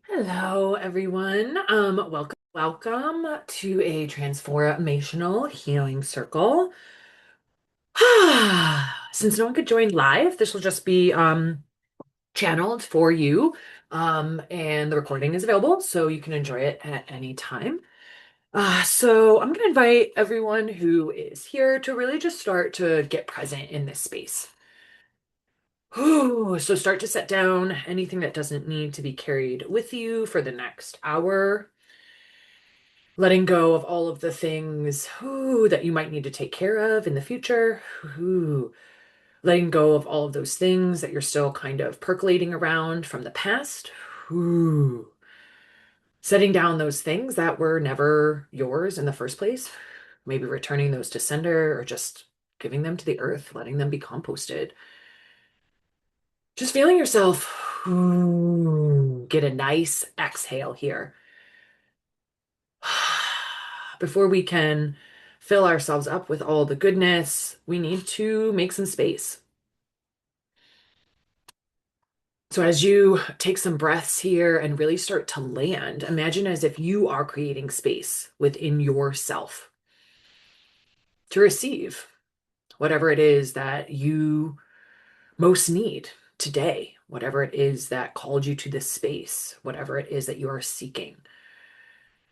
Hello, everyone. Welcome to a transformational healing circle. Since no one could join live, this will just be channeled for you. And the recording is available, so you can enjoy it at any time. So I'm going to invite everyone who is here to really just start to get present in this space. So start to set down anything that doesn't need to be carried with you for the next hour. Letting go of all of the things that you might need to take care of in the future. Letting go of all of those things that you're still kind of percolating around from the past. Setting down those things that were never yours in the first place. Maybe returning those to sender or just giving them to the earth, letting them be composted. Just feeling yourself get a nice exhale here before we can fill ourselves up with all the goodness. We need to make some space. So, as you take some breaths here and really start to land, imagine as if you are creating space within yourself to receive whatever it is that you most need today, whatever it is that called you to this space, whatever it is that you are seeking.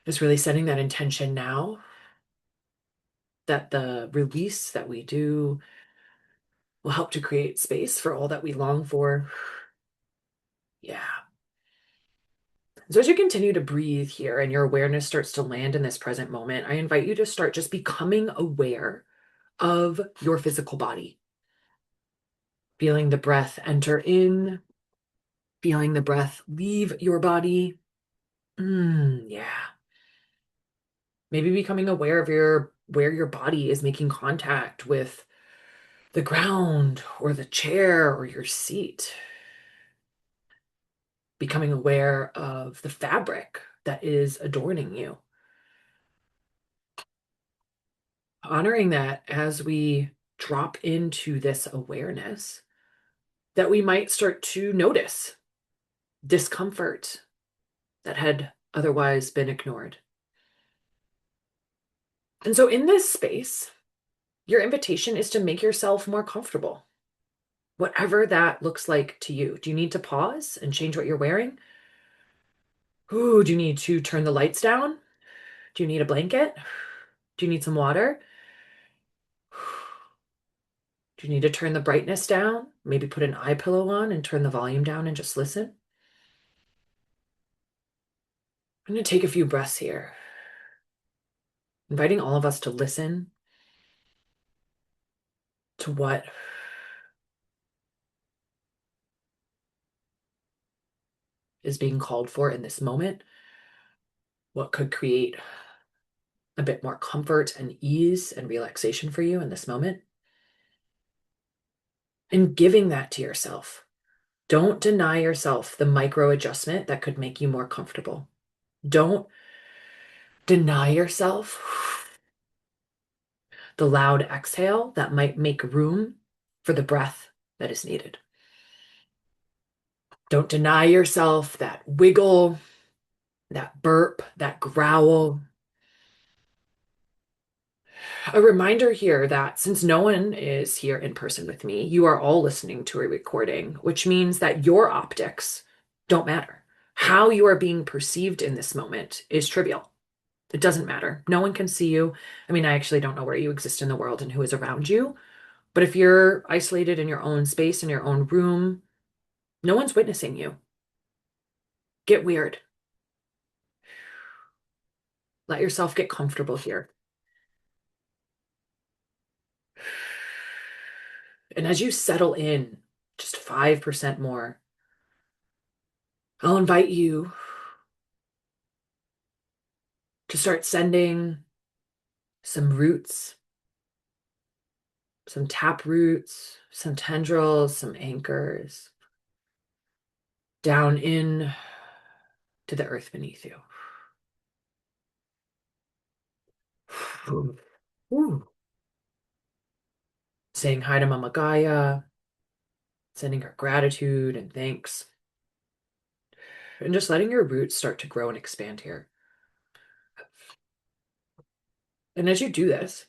Just really setting that intention now that the release that we do will help to create space for all that we long for. Yeah. So as you continue to breathe here and your awareness starts to land in this present moment, I invite you to start just becoming aware of your physical body, feeling the breath enter in, feeling the breath leave your body. Yeah. Maybe becoming aware of where your body is making contact with the ground or the chair or your seat. Becoming aware of the fabric that is adorning you. Honoring that as we drop into this awareness, that we might start to notice discomfort that had otherwise been ignored. And so, in this space, your invitation is to make yourself more comfortable, whatever that looks like to you. Do you need to pause and change what you're wearing? Ooh, do you need to turn the lights down? Do you need a blanket? Do you need some water? Do you need to turn the brightness down? Maybe put an eye pillow on and turn the volume down and just listen? I'm going to take a few breaths here, inviting all of us to listen to what is being called for in this moment, what could create a bit more comfort and ease and relaxation for you in this moment, and giving that to yourself. Don't deny yourself the micro adjustment that could make you more comfortable. Don't deny yourself the loud exhale that might make room for the breath that is needed. Don't deny yourself that wiggle, that burp, that growl. A reminder here that since no one is here in person with me, you are all listening to a recording, which means that your optics don't matter. How you are being perceived in this moment is trivial. It doesn't matter. No one can see you. I mean, I actually don't know where you exist in the world and who is around you. But if you're isolated in your own space, in your own room, no one's witnessing you. Get weird. Let yourself get comfortable here. And as you settle in just 5% more, I'll invite you to start sending some roots, some tap roots, some tendrils, some anchors down in to the earth beneath you. Ooh. Saying hi to Mama Gaia, sending her gratitude and thanks, and just letting your roots start to grow and expand here. And as you do this,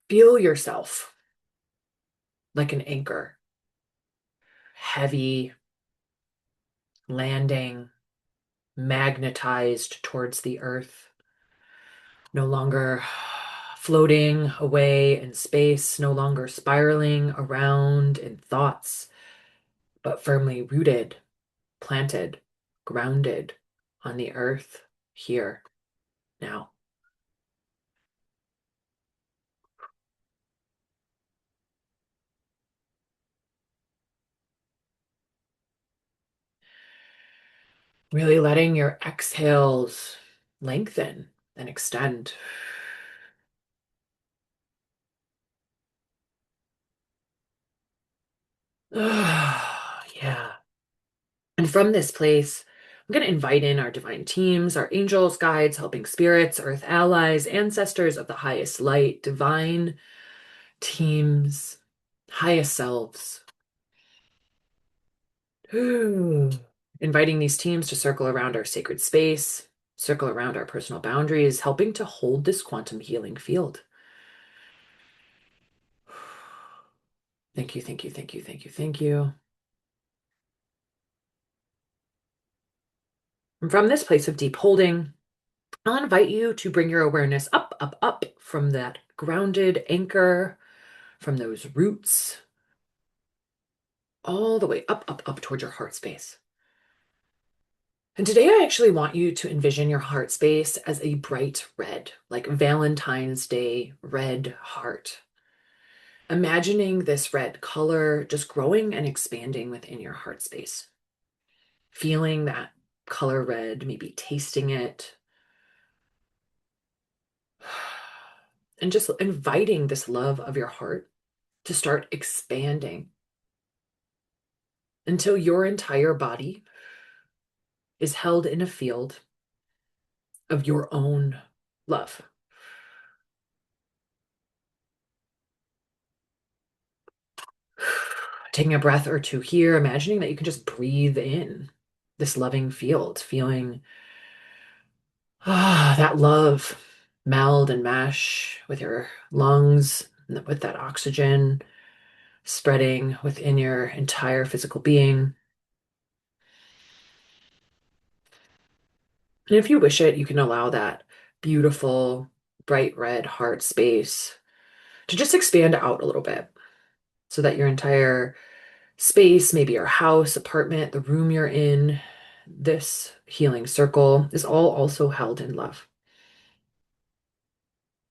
feel yourself like an anchor, heavy, landing, magnetized towards the earth, no longer floating away in space, no longer spiraling around in thoughts, but firmly rooted, planted, grounded on the earth here now. Really letting your exhales lengthen and extend. Yeah. And from this place, I'm going to invite in our divine teams, our angels, guides, helping spirits, earth allies, ancestors of the highest light, divine teams, highest selves. Ooh. Inviting these teams to circle around our sacred space, circle around our personal boundaries, helping to hold this quantum healing field. Thank you, thank you, thank you, thank you, thank you. And from this place of deep holding, I'll invite you to bring your awareness up, up, up from that grounded anchor, from those roots, all the way up, up, up towards your heart space. And today I actually want you to envision your heart space as a bright red, like Valentine's Day red heart. Imagining this red color just growing and expanding within your heart space. Feeling that color red, maybe tasting it, and just inviting this love of your heart to start expanding until your entire body is held in a field of your own love. Taking a breath or two here, imagining that you can just breathe in this loving field, feeling that love meld and mash with your lungs, with that oxygen spreading within your entire physical being. And if you wish it, you can allow that beautiful, bright red heart space to just expand out a little bit so that your entire space, maybe your house, apartment, the room you're in, this healing circle is all also held in love.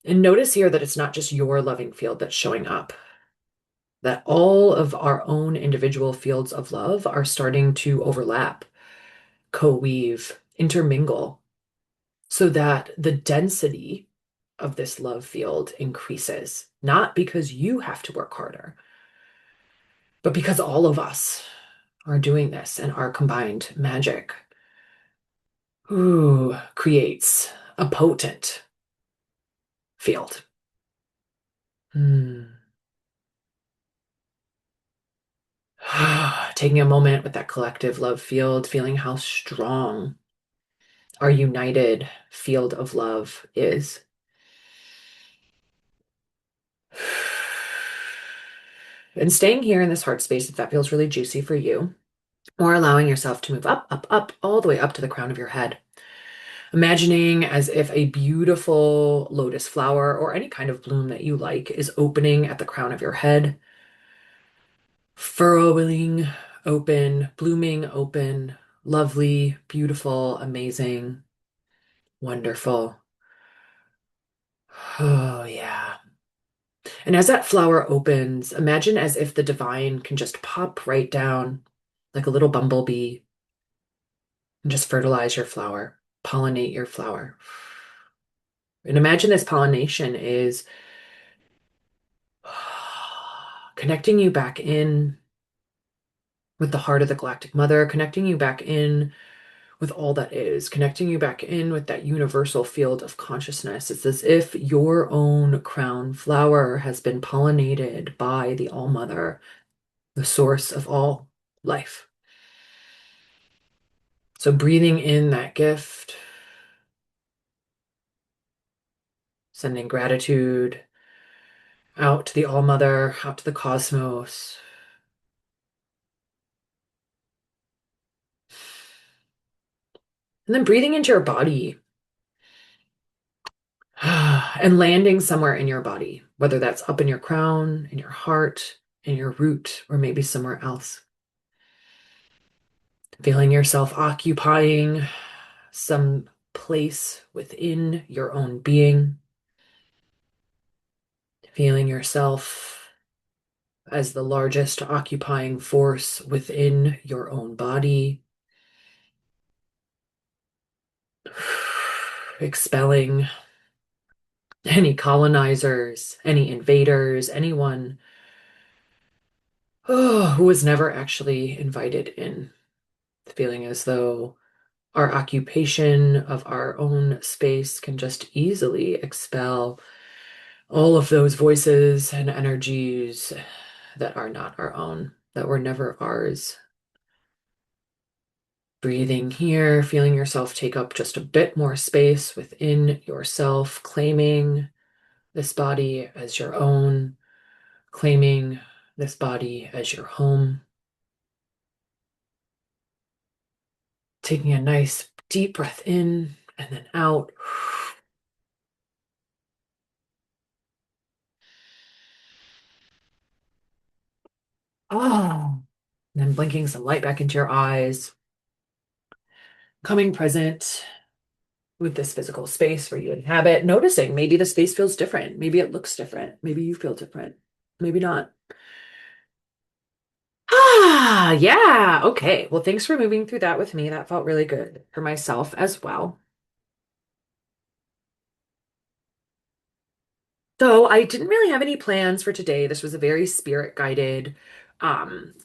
And notice here that it's not just your loving field that's showing up, that all of our own individual fields of love are starting to overlap, co-weave, intermingle, so that the density of this love field increases, not because you have to work harder, but because all of us are doing this and our combined magic creates a potent field. Hmm. Taking a moment with that collective love field, feeling how strong our united field of love is. And staying here in this heart space, if that feels really juicy for you, or allowing yourself to move up, up, up, all the way up to the crown of your head. Imagining as if a beautiful lotus flower or any kind of bloom that you like is opening at the crown of your head, furrowing open, blooming open, lovely, beautiful, amazing, wonderful. Oh, yeah. And as that flower opens, imagine as if the divine can just pop right down like a little bumblebee and just fertilize your flower, pollinate your flower. And imagine this pollination is connecting you back in with the heart of the Galactic Mother, connecting you back in with all that is, connecting you back in with that universal field of consciousness. It's as if your own crown flower has been pollinated by the All Mother, the source of all life. So breathing in that gift, sending gratitude out to the All Mother, out to the cosmos. And then breathing into your body and landing somewhere in your body, whether that's up in your crown, in your heart, in your root, or maybe somewhere else. Feeling yourself occupying some place within your own being. Feeling yourself as the largest occupying force within your own body. Expelling any colonizers, any invaders, anyone who was never actually invited in. Feeling as though our occupation of our own space can just easily expel all of those voices and energies that are not our own, that were never ours. Breathing here, feeling yourself take up just a bit more space within yourself, claiming this body as your own, claiming this body as your home. Taking a nice deep breath in and then out. Oh, and then blinking some light back into your eyes, coming present with this physical space where you inhabit, noticing maybe the space feels different. Maybe it looks different. Maybe you feel different. Maybe not. Ah, yeah. Okay. Well, thanks for moving through that with me. That felt really good for myself as well. So I didn't really have any plans for today. This was a very spirit guided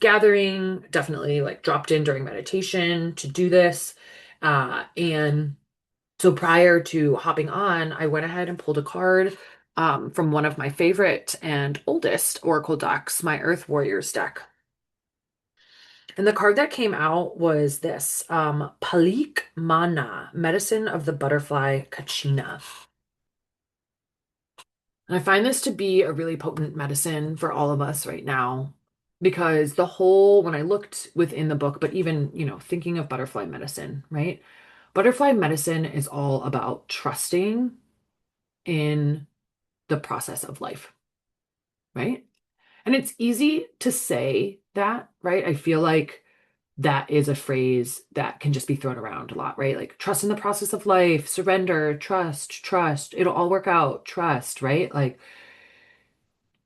gathering, definitely like dropped in during meditation to do this. And so prior to hopping on, I went ahead and pulled a card from one of my favorite and oldest Oracle decks, my Earth Warriors deck. And the card that came out was this Palik Mana, Medicine of the Butterfly Kachina. And I find this to be a really potent medicine for all of us right now because when I looked within the book, but even, thinking of butterfly medicine, right? Butterfly medicine is all about trusting in the process of life, right? And it's easy to say that, right? I feel like that is a phrase that can just be thrown around a lot, right? Like trust in the process of life, surrender, trust, it'll all work out, trust, right? Like,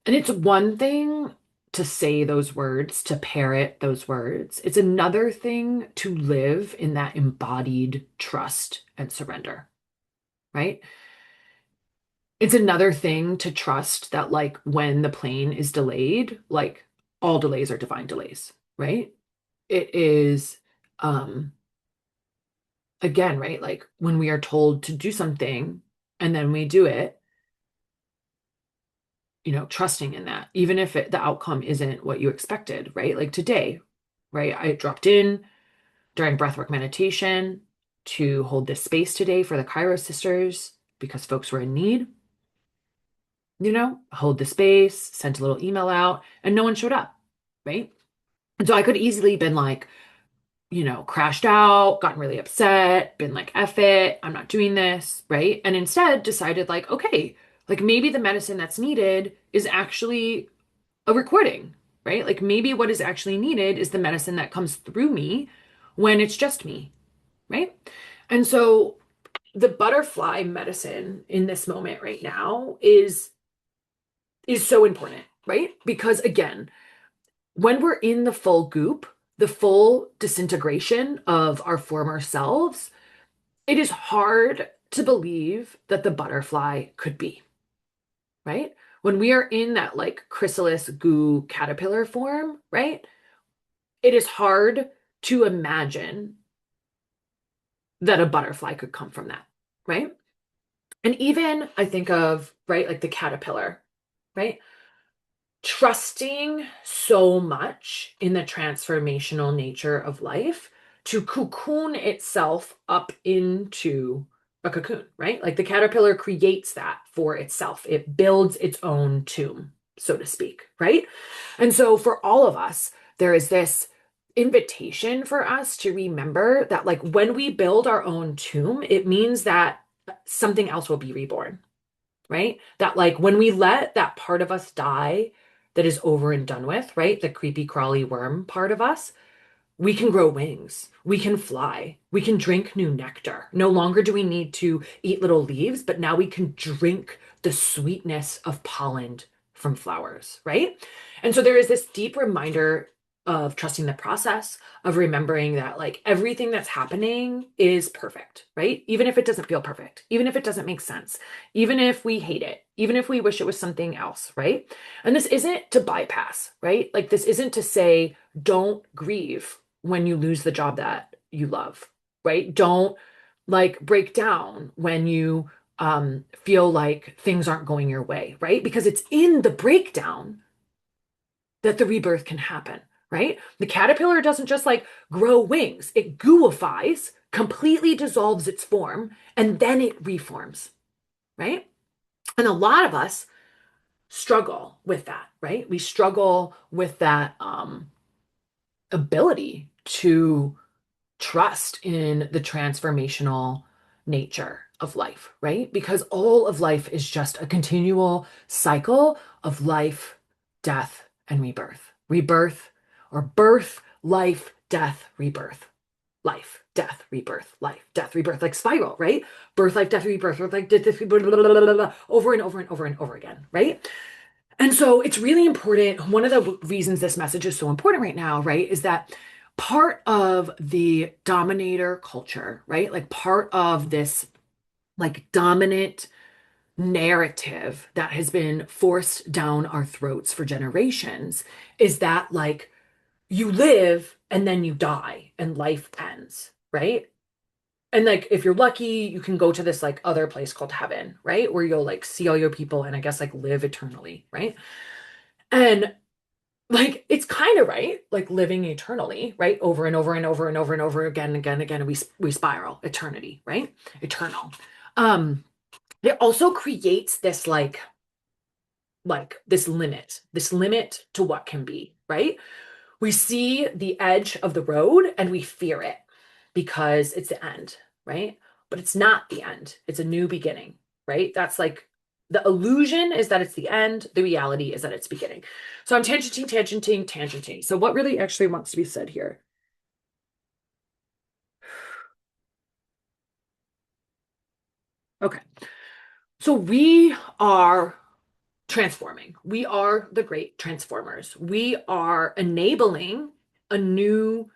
and it's one thing to say those words, to parrot those words. It's another thing to live in that embodied trust and surrender, right? It's another thing to trust that, like, when the plane is delayed, like, all delays are divine delays, right? It is, um, again, right? Like, when we are told to do something and then we do it, trusting in that, even if the outcome isn't what you expected, right? Like today, right? I dropped in during breathwork meditation to hold this space today for the Kairos sisters because folks were in need. Hold the space, sent a little email out, and no one showed up, right? And so I could easily been like, crashed out, gotten really upset, been like, F it, I'm not doing this, right? And instead decided like, okay, like maybe the medicine that's needed is actually a recording, right? Like maybe what is actually needed is the medicine that comes through me when it's just me, right? And so the butterfly medicine in this moment right now is so important, right? Because again, when we're in the full goop, the full disintegration of our former selves, it is hard to believe that the butterfly could be, right? When we are in that like chrysalis goo caterpillar form, right? It is hard to imagine that a butterfly could come from that, right? And even I think of, right, like the caterpillar, right? Trusting so much in the transformational nature of life to cocoon itself up into a cocoon, right? Like the caterpillar creates that for itself. It builds its own tomb, so to speak, right? And so for all of us, there is this invitation for us to remember that, like, when we build our own tomb, it means that something else will be reborn, right? That, like, when we let that part of us die that is over and done with, right? The creepy, crawly worm part of us, we can grow wings. We can fly. We can drink new nectar. No longer do we need to eat little leaves, but now we can drink the sweetness of pollen from flowers, right? And so there is this deep reminder of trusting the process, of remembering that, like, everything that's happening is perfect, right? Even if it doesn't feel perfect, even if it doesn't make sense, even if we hate it, even if we wish it was something else, right? And this isn't to bypass, right? Like, this isn't to say, don't grieve when you lose the job that you love, right? Don't, like, break down when you feel like things aren't going your way, right? Because it's in the breakdown that the rebirth can happen, right? The caterpillar doesn't just, like, grow wings, it gooifies, completely dissolves its form, and then it reforms, right? And a lot of us struggle with that, right? We struggle with that ability to trust in the transformational nature of life, right? Because all of life is just a continual cycle of life, death, and rebirth. Rebirth, or birth, life, death, rebirth. Life, death, rebirth, life, death, rebirth, like spiral, right? Birth, life, death, rebirth, birth, life, death, rebirth, blah, blah, blah, blah, blah, over and over and over and over again, right? And so it's really important. One of the reasons this message is so important right now, right, is that part of the dominator culture, right, like part of this, like, dominant narrative that has been forced down our throats for generations is that, like, you live and then you die and life ends, right? And, like, if you're lucky, you can go to this, like, other place called heaven, right? Where you'll, like, see all your people and, I guess, like, live eternally, right? And, like, it's kind of right, like, living eternally, right? Over and over and over and over and over again and again and again, and we spiral eternity, right? Eternal. Um, it also creates this, like this limit to what can be, right? We see the edge of the road and we fear it because it's the end, right? But it's not the end. It's a new beginning, right? That's, like, the illusion is that it's the end. The reality is that it's beginning. So I'm tangenting. So what really actually wants to be said here? Okay. So we are transforming. We are the great transformers. We are enabling a new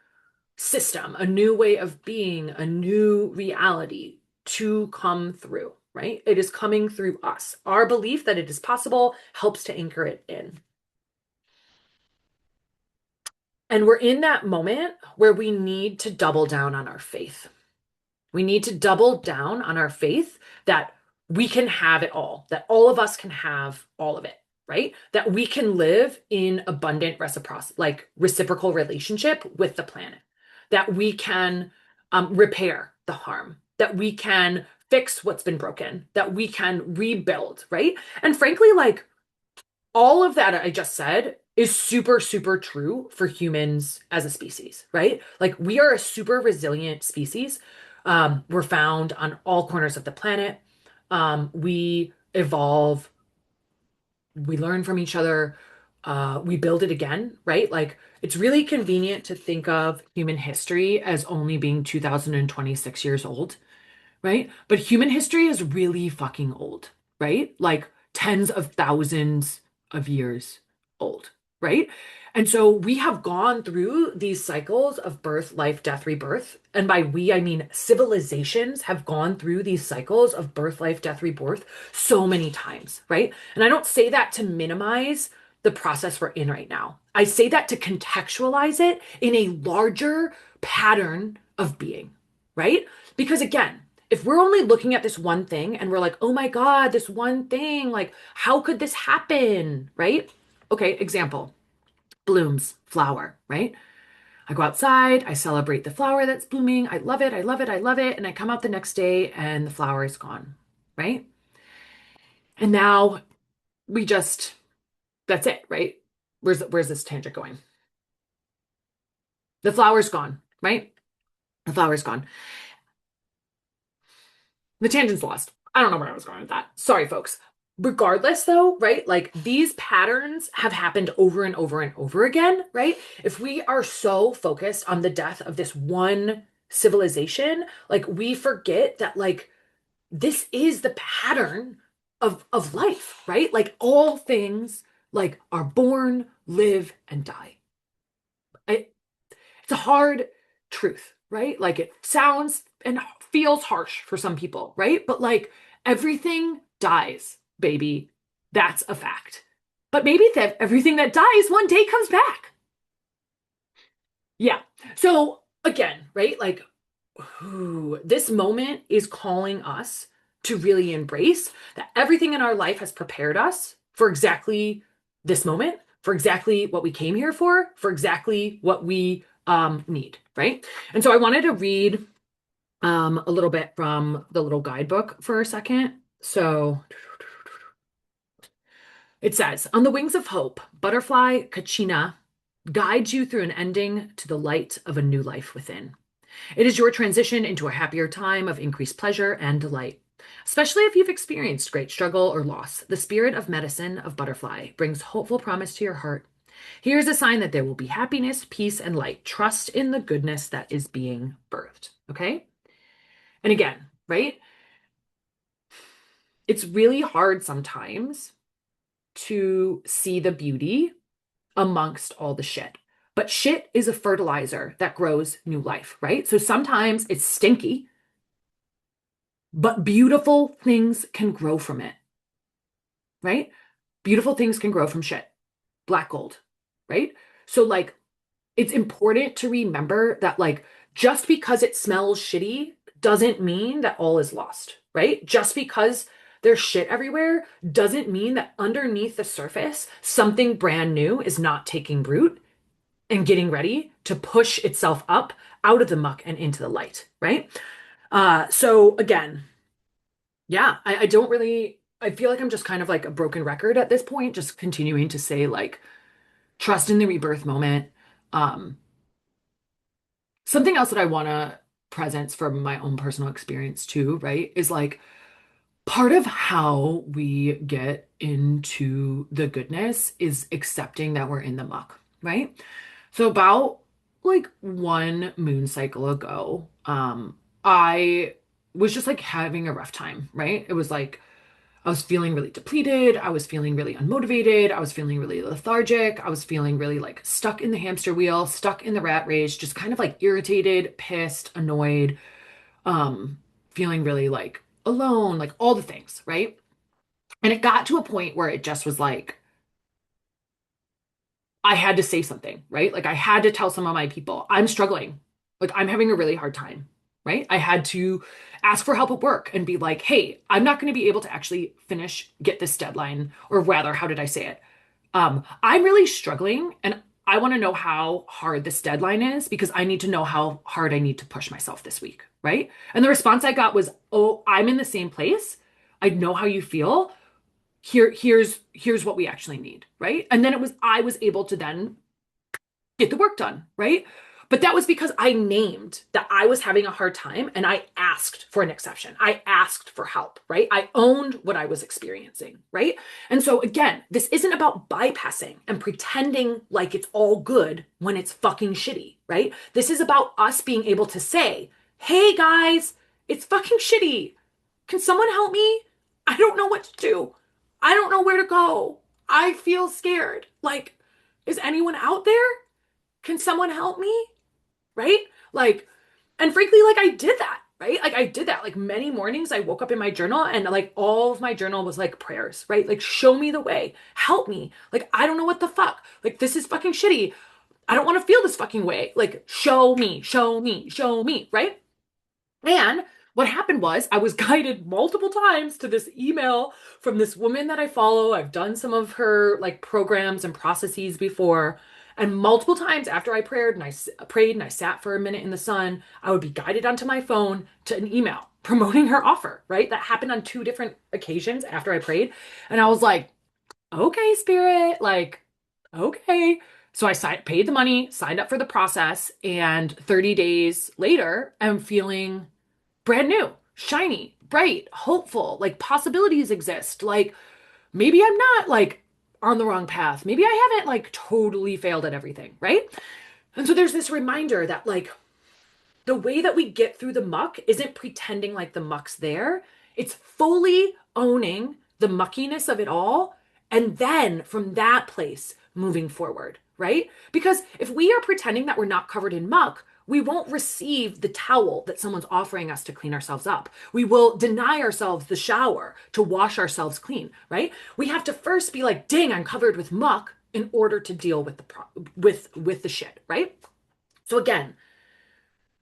system, a new way of being, a new reality to come through, right? It is coming through us. Our belief that it is possible helps to anchor it in. And we're in that moment where we need to double down on our faith. We need to double down on our faith that we can have it all, that all of us can have all of it, right? That we can live in abundant reciprocity, like reciprocal relationship with the planet, that we can repair the harm, that we can fix what's been broken, that we can rebuild, right? And frankly, like, all of that I just said is super, super true for humans as a species, right? Like, we are a super resilient species. We're found on all corners of the planet. We evolve, we learn from each other, we build it again, right? Like, it's really convenient to think of human history as only being 2026 years old, right? But human history is really fucking old, right? Like, tens of thousands of years old, right? And so we have gone through these cycles of birth, life, death, rebirth. And by we, I mean civilizations have gone through these cycles of birth, life, death, rebirth so many times, right? And I don't say that to minimize the process we're in right now. I say that to contextualize it in a larger pattern of being, right? Because again, if we're only looking at this one thing and we're like, oh my God, this one thing, like, how could this happen? Right? Okay, example, blooms, flower, right? I go outside, I celebrate the flower that's blooming. I love it, I love it, I love it. And I come out the next day and the flower is gone, right? And now we just, that's it, right? Where's this tangent going? The flower's gone, right? The flower's gone. The tangent's lost. I don't know where I was going with that. Sorry, folks. Regardless, though, right? Like these patterns have happened over and over and over again, right? If we are so focused on the death of this one civilization, like we forget that like this is the pattern of life, right? Like all things like are born, live, and die. I, it's a hard truth, right? Like it sounds and feels harsh for some people, right? But like everything dies, baby. That's a fact. But maybe that everything that dies one day comes back. Yeah. So again, right? Like this moment is calling us to really embrace that everything in our life has prepared us for exactly this moment, for exactly what we came here for exactly what we need, right? And so I wanted to read a little bit from the little guidebook for a second. So it says, on the wings of hope, butterfly Kachina guides you through an ending to the light of a new life within. It is your transition into a happier time of increased pleasure and delight. Especially if you've experienced great struggle or loss, the spirit of medicine of butterfly brings hopeful promise to your heart. Here is a sign that there will be happiness, peace, and light. Trust in the goodness that is being birthed. Okay? And again, right? It's really hard sometimes to see the beauty amongst all the shit. But shit is a fertilizer that grows new life, right? So sometimes it's stinky, but beautiful things can grow from it, right? Beautiful things can grow from shit. Black gold, right? So, like, it's important to remember that, like, just because it smells shitty doesn't mean that all is lost, right? Just because there's shit everywhere doesn't mean that underneath the surface, something brand new is not taking root and getting ready to push itself up out of the muck and into the light, right? So again, yeah, I don't really, I feel like I'm just kind of like a broken record at this point, just continuing to say like trust in the rebirth moment. Um, Something else that I want to presence from my own personal experience too, right, is like part of how we get into the goodness is accepting that we're in the muck, right? So about like one moon cycle ago, I was just like having a rough time, right? It was like I was feeling really depleted. I was feeling really unmotivated. I was feeling really lethargic. I was feeling really like stuck in the hamster wheel, stuck in the rat race, just kind of like irritated, pissed, annoyed, um, feeling really like alone, like all the things, right? And it got to a point where it just was like, I had to say something, right? Like I had to tell some of my people, I'm struggling. Like I'm having a really hard time, right? I had to ask for help at work and be like, hey, I'm not going to be able to actually get this deadline, or rather, how did I say it? I'm really struggling and I want to know how hard this deadline is because I need to know how hard I need to push myself this week, right? And the response I got was, oh, I'm in the same place. I know how you feel. Here's what we actually need, right? And then I was able to then get the work done, right? But that was because I named that I was having a hard time and I asked for an exception. I asked for help, right? I owned what I was experiencing, right? And so again, this isn't about bypassing and pretending like it's all good when it's fucking shitty, right? This is about us being able to say, hey guys, it's fucking shitty. Can someone help me? I don't know what to do. I don't know where to go. I feel scared. Like, is anyone out there? Can someone help me? Right? Like, and frankly, like I did that, right? Like I did that. Like many mornings I woke up in my journal and like all of my journal was like prayers, right? Like show me the way, help me. Like I don't know what the fuck. Like this is fucking shitty. I don't want to feel this fucking way. Like show me, show me, show me, right? And what happened was I was guided multiple times to this email from this woman that I follow. I've done some of her like programs and processes before. And multiple times after I prayed and I sat for a minute in the sun, I would be guided onto my phone to an email promoting her offer, right? That happened on two different occasions after I prayed. And I was like, okay, spirit, like, okay. So paid the money, signed up for the process, and 30 days later, I'm feeling brand new, shiny, bright, hopeful, like possibilities exist. Like maybe I'm not like on the wrong path. Maybe I haven't like totally failed at everything, right? And so there's this reminder that like the way that we get through the muck isn't pretending like the muck's there. It's fully owning the muckiness of it all. And then from that place, moving forward, right? Because if we are pretending that we're not covered in muck, we won't receive the towel that someone's offering us to clean ourselves up. We will deny ourselves the shower to wash ourselves clean, right? We have to first be like, dang, I'm covered with muck in order to deal with with the shit, right? So again,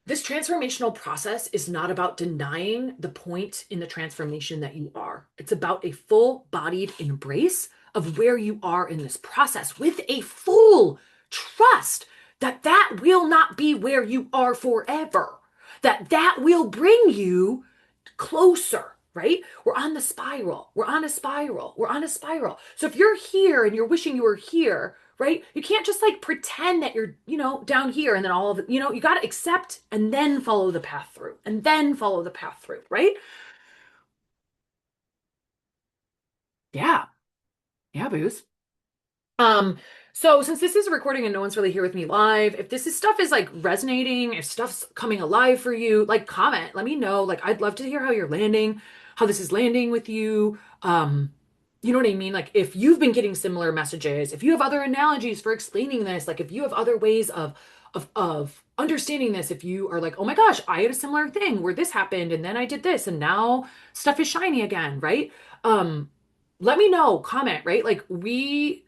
this transformational process is not about denying the point in the transformation that you are. It's about a full bodied embrace of where you are in this process with a full trust that that will not be where you are forever, that that will bring you closer, right? We're on the spiral. We're on a spiral. We're on a spiral. So if you're here and you're wishing you were here, right? You can't just like pretend that you're, down here and then all of it, you got to accept and then follow the path through and then follow the path through, right? Yeah. Yeah, booze. Um, so since this is a recording and no one's really here with me live, if stuff is like resonating, if stuff's coming alive for you, like comment, let me know. Like I'd love to hear how you're landing, how this is landing with you. You know what I mean? Like if you've been getting similar messages, if you have other analogies for explaining this, like if you have other ways of understanding this, if you are like, oh my gosh, I had a similar thing where this happened and then I did this and now stuff is shiny again, right? Um, Let me know, comment, right? Like we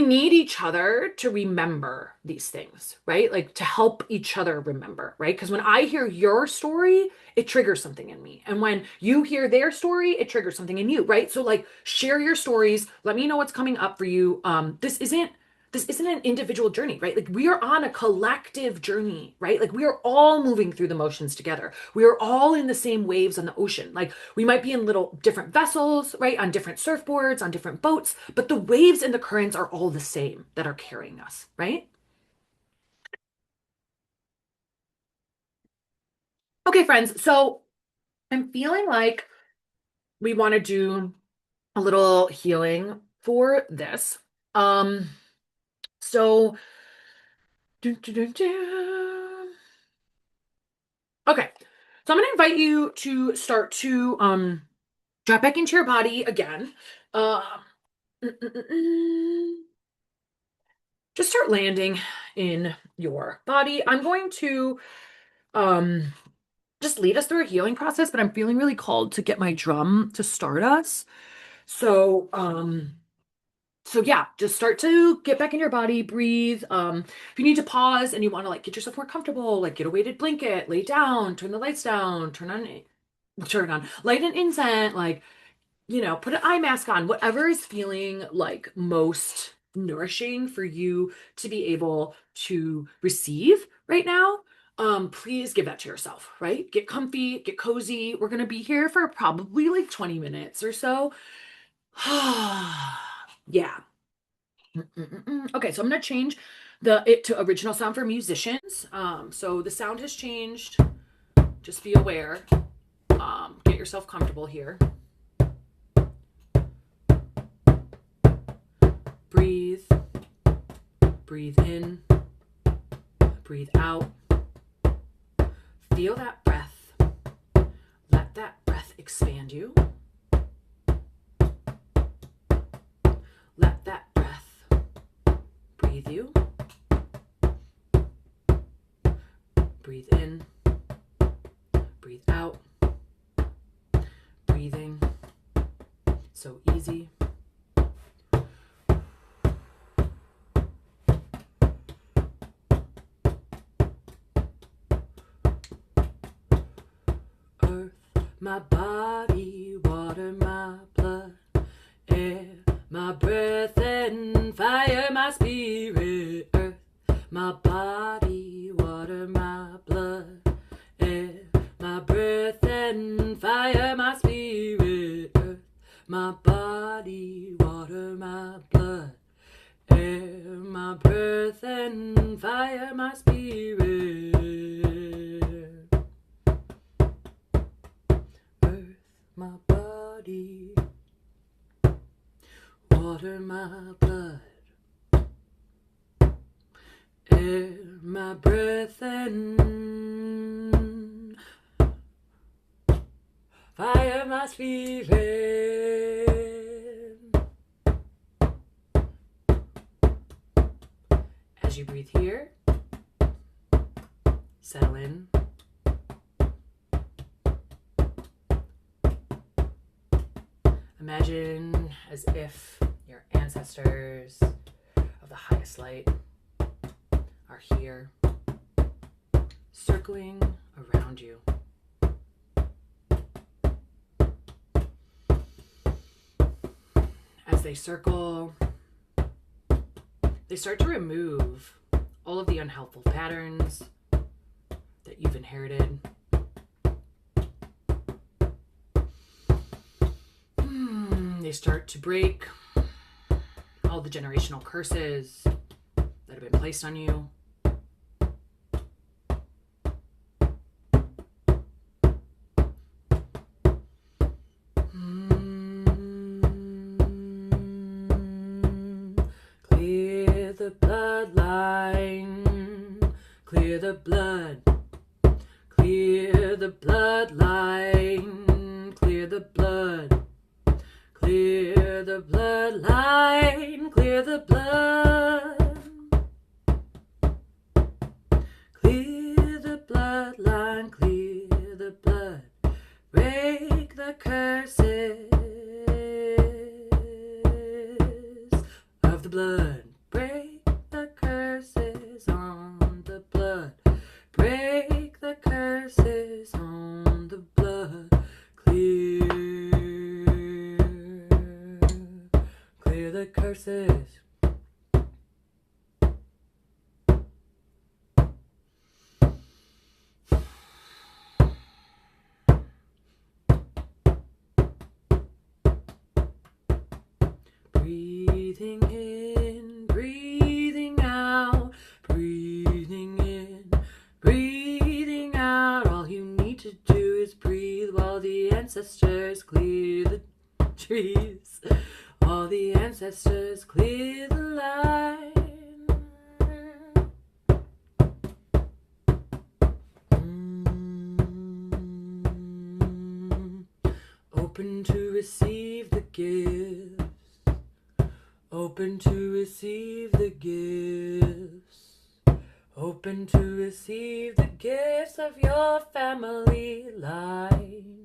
need each other to remember these things, right? Like to help each other remember, right? Because when I hear your story, it triggers something in me. And when you hear their story, it triggers something in you, right? So like share your stories. Let me know what's coming up for you. This isn't an individual journey, right? Like we are on a collective journey, right? Like we are all moving through the motions together. We are all in the same waves on the ocean. Like we might be in little different vessels, right? On different surfboards, on different boats, but the waves and the currents are all the same that are carrying us, right? Okay, friends. So I'm feeling like we want to do a little healing for this. Um, so dun, dun, dun, dun. Okay. So I'm going to invite you to start to drop back into your body again. Uh, mm, mm, mm, mm. Just start landing in your body. I'm going to um just lead us through a healing process, but I'm feeling really called to get my drum to start us. So, so yeah, just start to get back in your body, breathe. If you need to pause and you want to like get yourself more comfortable, like get a weighted blanket, lay down, turn the lights down, light an incense, like, put an eye mask on, whatever is feeling like most nourishing for you to be able to receive right now. Please give that to yourself, right? Get comfy, get cozy. We're gonna be here for probably like 20 minutes or so. Yeah. Okay, so I'm gonna change it to original sound for musicians. So the sound has changed. Just be aware. Get yourself comfortable here. Breathe. Breathe in. Breathe out. Feel that breath. Let that breath expand you. Let that breath breathe you. Breathe in. Breathe out. Breathing. So easy. my body, water, my blood, air, my breath and fire, my spirit, earth, my body, water, my blood, air, my breath and fire, my spirit, earth, my body, water, my blood, air, my breath and fire, my spirit, earth, my body, water, my blood, air, my breath and fire, my spirit. As you breathe here, settle in. Imagine as if your ancestors of the highest light are here, circling around you. As they circle, they start to remove all of the unhelpful patterns that you've inherited. They start to break all the generational curses that have been placed on you. Clear the bloodline, clear the blood, clear the bloodline, clear the blood. Clear the bloodline, clear the blood. Clear the bloodline, clear the blood. Break the curses of the blood. Break the curses on the blood. Break the curses on the blood. Clear the curses. Breathing in, breathing out, breathing in, breathing out. All you need to do is breathe while the ancestors clear the trees. All the ancestors clear the line. Open to receive the gifts. Open to receive the gifts. Open to receive the gifts of your family line.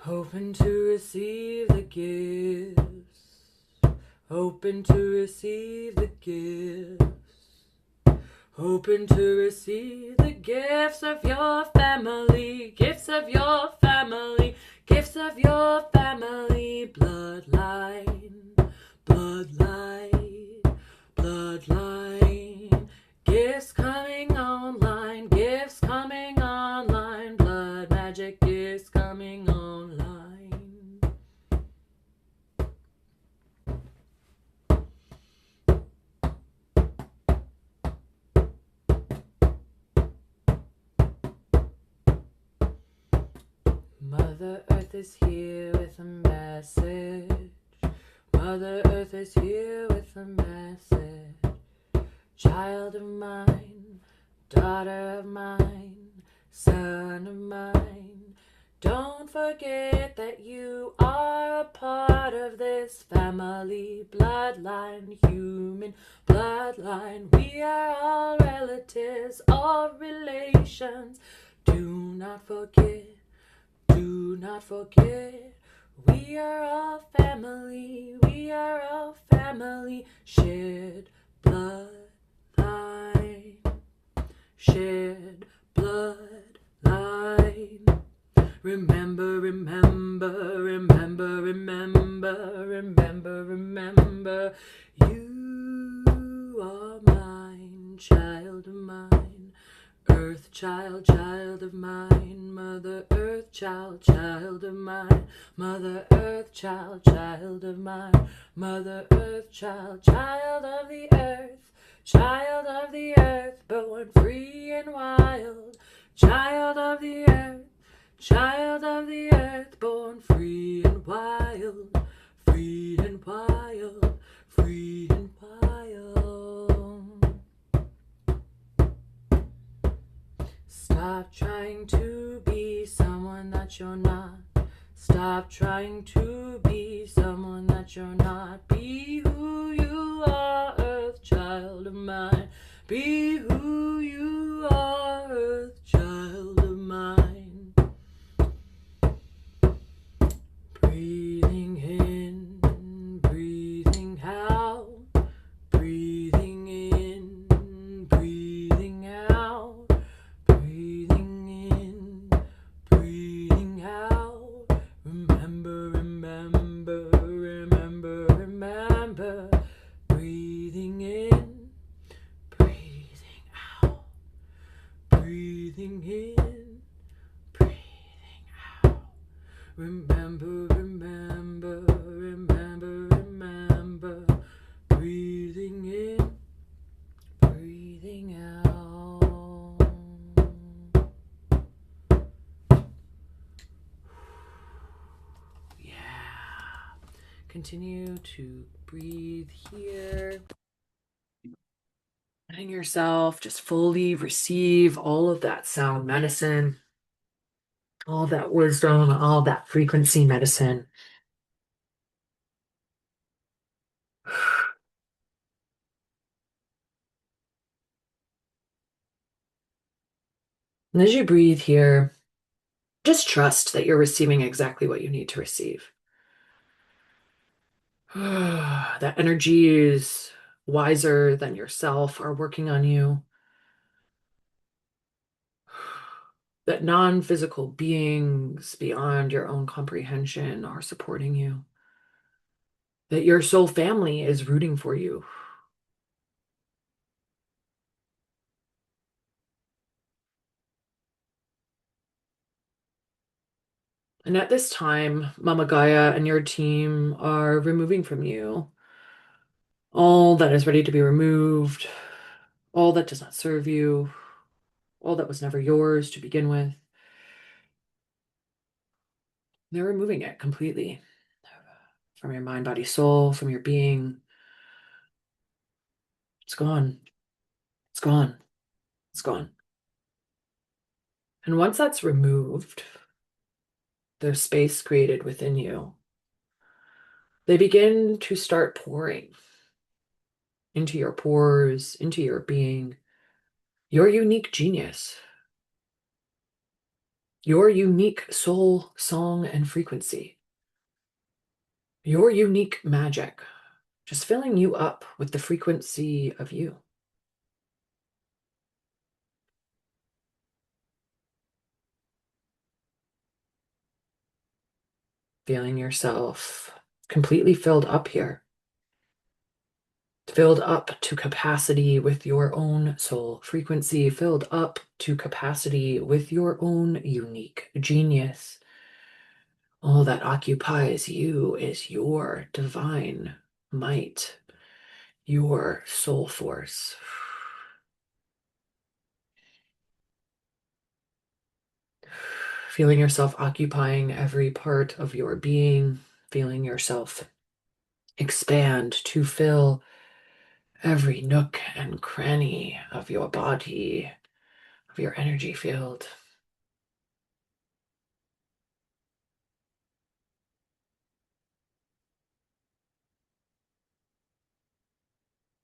Open to receive the gifts. Open to receive the gifts. Open to receive the gifts of your family. Gifts of your family. Gifts of your family. Bloodline. Bloodline. Bloodline. Gifts coming online. Gifts coming online. Blood magic gifts coming online. Mother Earth is here with a message. Mother Earth is here with a message. Child of mine, daughter of mine, son of mine, don't forget that you are a part of this family bloodline, human bloodline. We are all relatives, all relations. Do not forget. Do not forget, we are all family, we are all family, shared bloodline, shared bloodline. mine. Remember, remember, remember, remember, remember, remember. You are mine, child of mine. Earth child, child of mine. Mother Earth child, child of mine. Mother Earth child, child of mine. Mother Earth child, child of the earth. Child of the earth, born free and wild. Child of the earth. Child of the earth, born free and wild, free and wild, free and wild. Stop trying to be someone that you're not. Stop trying to be someone that you're not. Be who you are, earth child of mine. Be who you are, earth child of mine. Breathing in, breathing out, breathing in, breathing out, breathing in, breathing out. Remember, remember, remember, remember. Breathing in, breathing out, breathing in, breathing out. Remember, remember, remember, remember. Breathing in, breathing out. Yeah. Continue to breathe here. Letting yourself just fully receive all of that sound medicine, all that wisdom, all that frequency medicine. And as you breathe here, just trust that you're receiving exactly what you need to receive. That energies wiser than yourself are working on you. That non-physical beings beyond your own comprehension are supporting you. That your soul family is rooting for you. And at this time, Mama Gaia and your team are removing from you all that is ready to be removed, all that does not serve you, all that was never yours to begin with. They're removing it completely from your mind, body, soul, from your being. It's gone. It's gone. It's gone. And once that's removed, the space created within you, they begin to start pouring into your pores, into your being, your unique genius, your unique soul, song, and frequency, your unique magic, just filling you up with the frequency of you. Feeling yourself completely filled up here, filled up to capacity with your own soul frequency, filled up to capacity with your own unique genius. All that occupies you is your divine might, your soul force. Feeling yourself occupying every part of your being, feeling yourself expand to fill every nook and cranny of your body, of your energy field.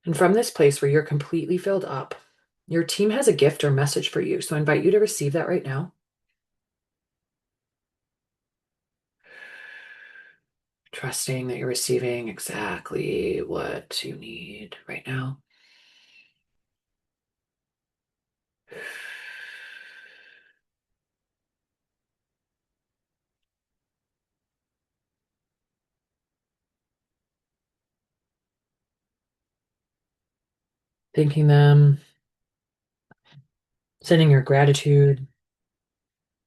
And from this place where you're completely filled up, your team has a gift or message for you. So I invite you to receive that right now. Trusting that you're receiving exactly what you need right now. thanking them, sending your gratitude,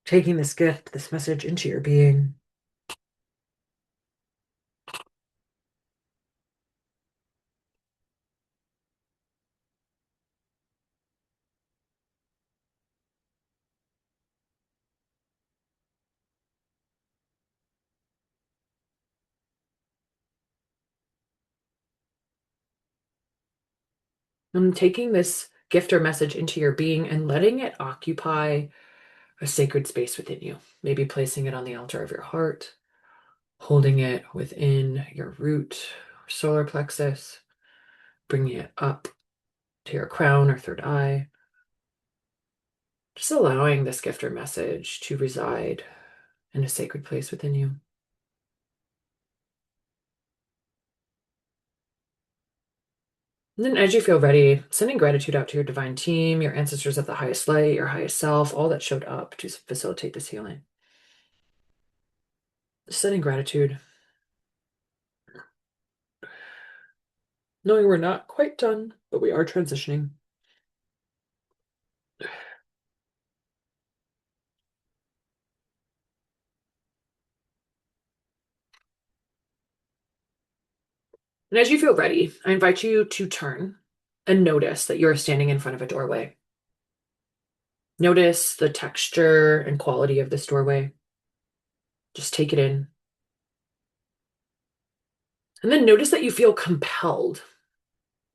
taking this gift, this message into your being. And taking this gift or message into your being and letting it occupy a sacred space within you. Maybe placing it on the altar of your heart, holding it within your root or solar plexus, bringing it up to your crown or third eye. Just allowing this gift or message to reside in a sacred place within you. And then, as you feel ready, sending gratitude out to your divine team, your ancestors of the highest light, your highest self, all that showed up to facilitate this healing. Sending gratitude, knowing we're not quite done, but we are transitioning. And as you feel ready, I invite you to turn and notice that you're standing in front of a doorway. Notice the texture and quality of this doorway. Just take it in. And then notice that you feel compelled,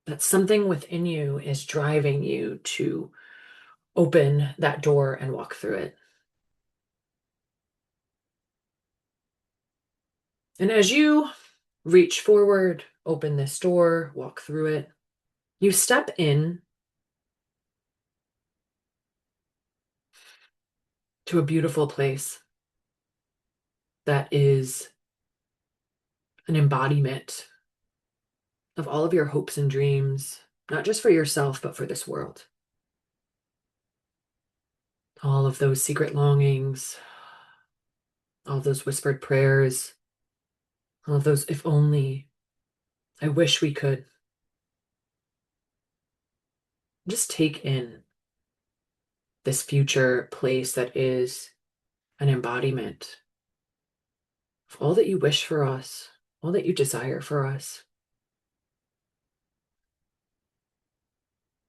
that something within you is driving you to open that door and walk through it. And as you reach forward, open this door, walk through it, you step in to a beautiful place that is an embodiment of all of your hopes and dreams, not just for yourself, but for this world. All of those secret longings, all those whispered prayers, all of those, if only, I wish we could. Just take in this future place that is an embodiment of all that you wish for us, all that you desire for us.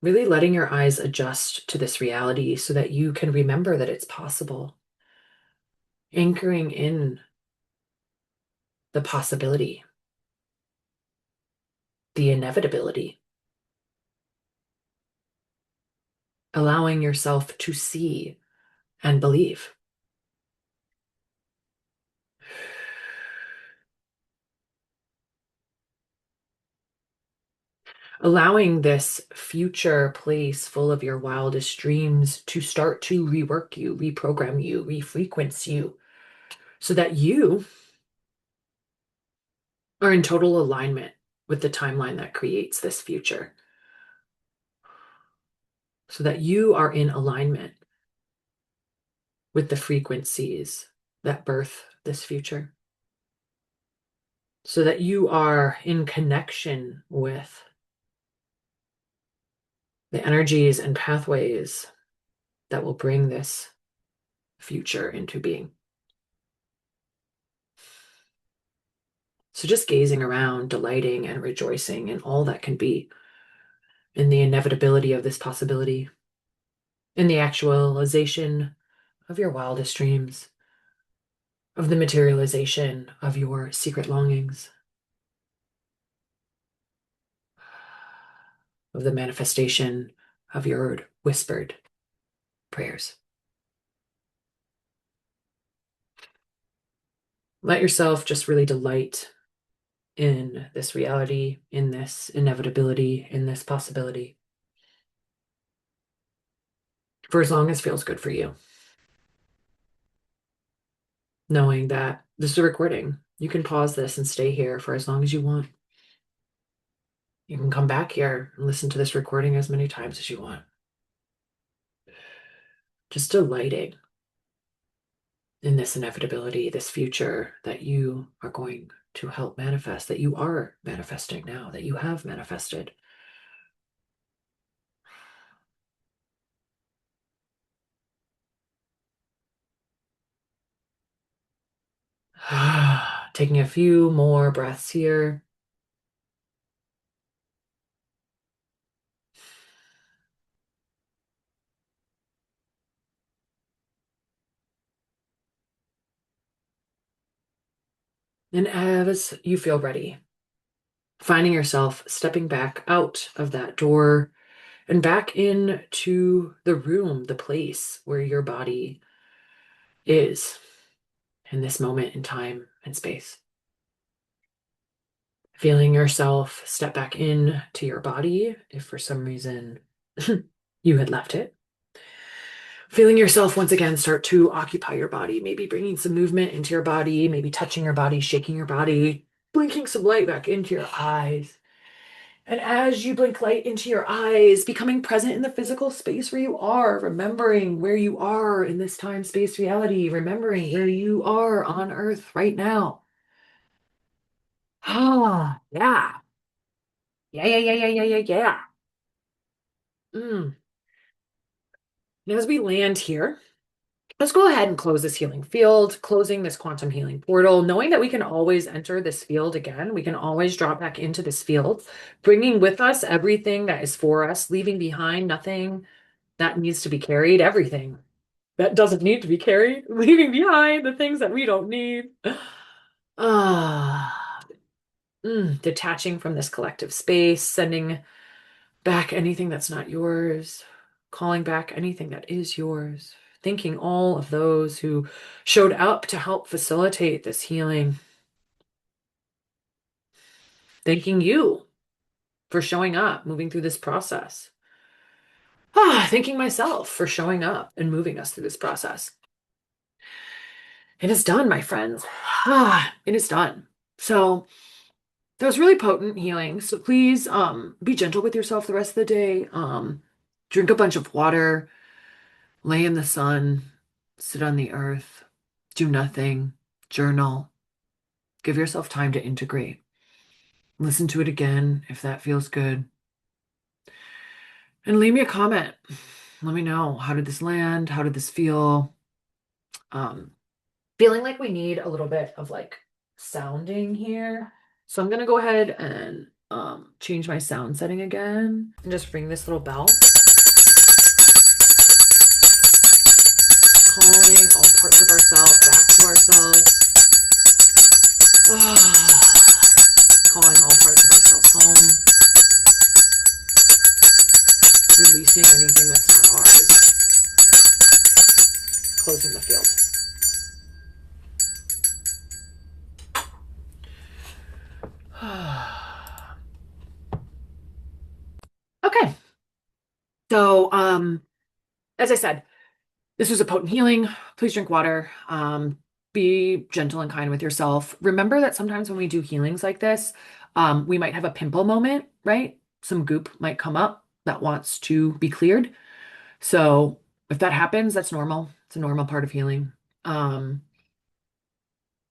Really letting your eyes adjust to this reality so that you can remember that it's possible. Anchoring in the possibility, the inevitability, allowing yourself to see and believe. Allowing this future place full of your wildest dreams to start to rework you, reprogram you, refrequence you, so that you are in total alignment with the timeline that creates this future, so that you are in alignment with the frequencies that birth this future, so that you are in connection with the energies and pathways that will bring this future into being. So just gazing around, delighting and rejoicing in all that can be, in the inevitability of this possibility, in the actualization of your wildest dreams, of the materialization of your secret longings, of the manifestation of your whispered prayers. Let yourself just really delight in this reality, in this inevitability, in this possibility, for as long as feels good for you. Knowing that this is a recording. You can pause this and stay here for as long as you want. You can come back here and listen to this recording as many times as you want. Just delighting in this inevitability, this future that you are going to help manifest, that you are manifesting now, that you have manifested. Taking a few more breaths here. And as you feel ready, finding yourself stepping back out of that door and back into the room, the place where your body is in this moment in time and space. Feeling yourself step back in to your body if for some reason you had left it. Feeling yourself once again start to occupy your body, maybe bringing some movement into your body, maybe touching your body, shaking your body, blinking some light back into your eyes. And as you blink light into your eyes, becoming present in the physical space where you are, remembering where you are in this time space reality, remembering where you are on Earth right now. Ah, yeah. Yeah, yeah, yeah, yeah, yeah, yeah, yeah. Mm. And as we land here, let's go ahead and close this healing field, closing this quantum healing portal, knowing that we can always enter this field again. We can always drop back into this field, bringing with us everything that is for us, leaving behind nothing that needs to be carried, everything that doesn't need to be carried, leaving behind the things that we don't need. Ah, detaching from this collective space, sending back anything that's not yours, calling back anything that is yours, thanking all of those who showed up to help facilitate this healing, thanking you for showing up, moving through this process. Thanking myself for showing up and moving us through this process. It is done, my friends. It is done. So that was really potent healing. So please be gentle with yourself the rest of the day. Drink a bunch of water, lay in the sun, sit on the earth, do nothing, journal, give yourself time to integrate. Listen to it again if that feels good. And leave me a comment. Let me know, how did this land? How did this feel? Um, Feeling like we need a little bit of like sounding here. So I'm gonna go ahead and change my sound setting again and just ring this little bell, calling all parts of ourselves back to ourselves. Calling all parts of ourselves home, releasing anything that's not ours, closing the field. Okay. So, as I said, this was a potent healing. Please drink water. Be gentle and kind with yourself. Remember that sometimes when we do healings like this, we might have a pimple moment, right? Some goop might come up that wants to be cleared. So if that happens, that's normal. It's a normal part of healing. Um,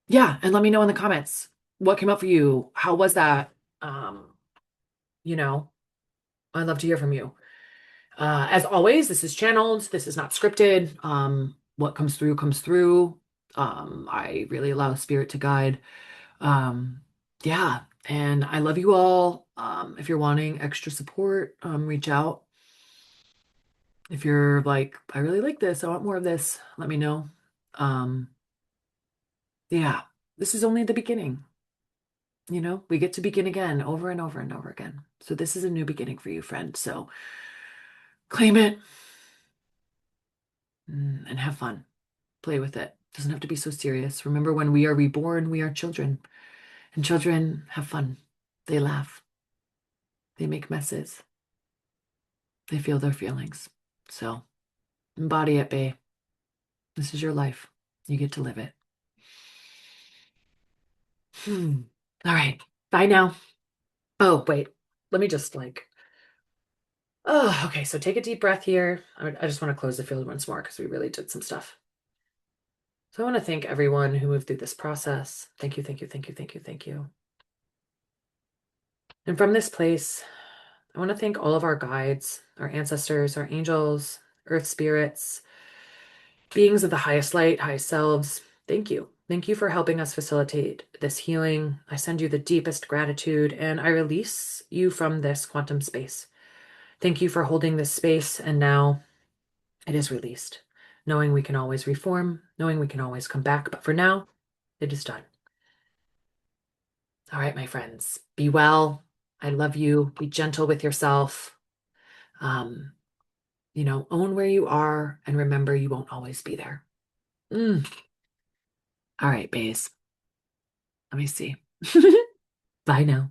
yeah, and let me know in the comments what came up for you. How was that? Um, you know, I'd love to hear from you. As always, this is channeled. This is not scripted. What comes through comes through. I really allow spirit to guide. Um, yeah, and I love you all. If you're wanting extra support, reach out. If you're like, I really like this, I want more of this, let me know. Um, yeah, this is only the beginning. We get to begin again over and over and over again. So this is a new beginning for you, friend. So claim it, and have fun. Play with it. Doesn't have to be so serious. Remember, when we are reborn, we are children, and children have fun. They laugh, they make messes, they feel their feelings. So embody it, babe. This is your life. You get to live it. All right. Bye now. Oh, wait. Let me just okay. So take a deep breath here. I just want to close the field once more because we really did some stuff. So I want to thank everyone who moved through this process. Thank you, thank you, thank you, thank you, thank you. And from this place, I want to thank all of our guides, our ancestors, our angels, earth spirits, beings of the highest light, highest selves. Thank you. Thank you for helping us facilitate this healing. I send you the deepest gratitude and I release you from this quantum space. Thank you for holding this space, and now it is released, knowing we can always reform, knowing we can always come back. But for now, it is done. All right, my friends, be well. I love you. Be gentle with yourself. Um, own where you are and remember you won't always be there. Mm. All right, bays. Let me see. Bye now.